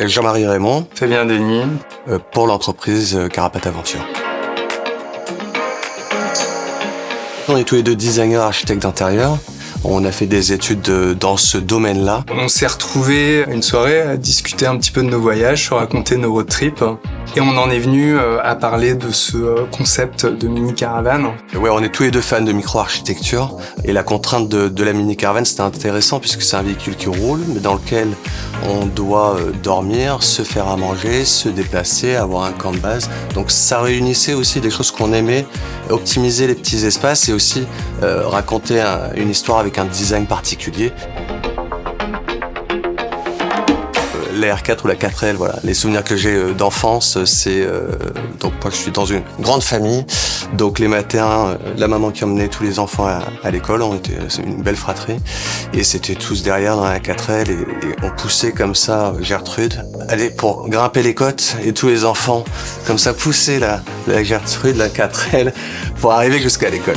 Jean-Marie Raymond, Fabien Denis, pour l'entreprise Carapace Aventure. On est tous les deux designers, architectes d'intérieur. On a fait des études dans ce domaine-là. on s'est retrouvés une soirée à discuter un petit peu de nos voyages, se raconter nos road trips. Et on en est venu à parler de ce concept de mini-caravane. Ouais, on est tous les deux fans de micro-architecture. Et la contrainte de la mini-caravane, c'était intéressant puisque c'est un véhicule qui roule, mais dans lequel on doit dormir, se faire à manger, se déplacer, avoir un camp de base. Donc ça réunissait aussi des choses qu'on aimait, optimiser les petits espaces et aussi raconter une histoire avec un design particulier. La R4 ou la 4L, voilà. Les souvenirs que j'ai d'enfance, c'est donc moi je suis dans une grande famille, donc les matins, la maman qui emmenait tous les enfants à l'école, c'est une belle fratrie, et c'était tous derrière dans la 4L et on poussait comme ça Gertrude, allez pour grimper les côtes et tous les enfants comme ça poussaient la Gertrude, la 4L pour arriver jusqu'à l'école.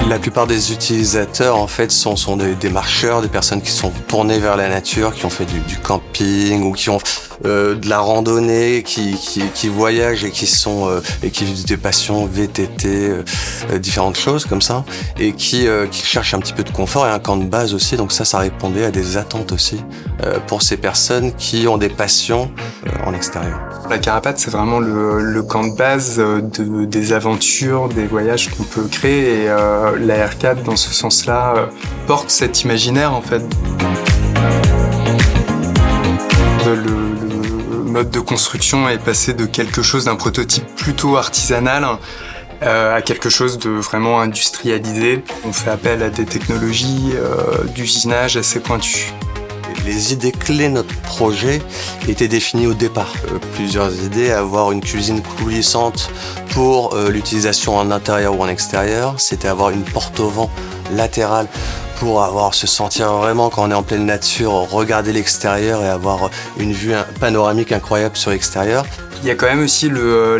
La plupart des utilisateurs, en fait, sont des marcheurs, des personnes qui sont tournées vers la nature, qui ont fait du camping ou qui ont de la randonnée, qui voyagent et qui vivent des passions VTT, différentes choses comme ça, et qui cherchent un petit peu de confort et un camp de base aussi. Donc ça répondait à des attentes aussi pour ces personnes qui ont des passions en extérieur. La Carapace, c'est vraiment le camp de base des aventures, des voyages qu'on peut créer. Et la R4, dans ce sens-là, porte cet imaginaire, en fait. Le mode de construction est passé de quelque chose d'un prototype plutôt artisanal à quelque chose de vraiment industrialisé. On fait appel à des technologies d'usinage assez pointues. Les idées clés de notre projet étaient définies au départ. Plusieurs idées, avoir une cuisine coulissante pour l'utilisation en intérieur ou en extérieur. C'était avoir une porte au vent latérale pour se sentir vraiment quand on est en pleine nature, regarder l'extérieur et avoir une vue panoramique incroyable sur l'extérieur. Il y a quand même aussi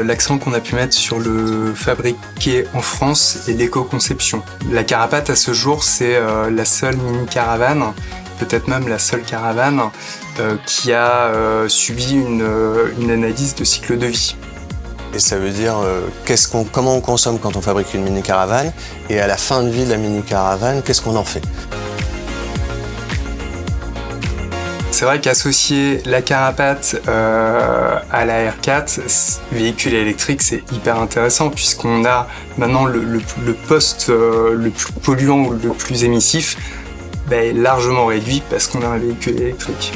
l'accent qu'on a pu mettre sur le fabriqué en France et l'éco-conception. La Carapace, à ce jour, c'est la seule mini-caravane, peut-être même la seule caravane qui a subi une analyse de cycle de vie. Et ça veut dire comment on consomme quand on fabrique une mini-caravane, et à la fin de vie de la mini-caravane, qu'est-ce qu'on en fait? C'est vrai qu'associer la Carapace à la R4, véhicule électrique, c'est hyper intéressant puisqu'on a maintenant le poste le plus polluant ou le plus émissif largement réduit parce qu'on a un véhicule électrique.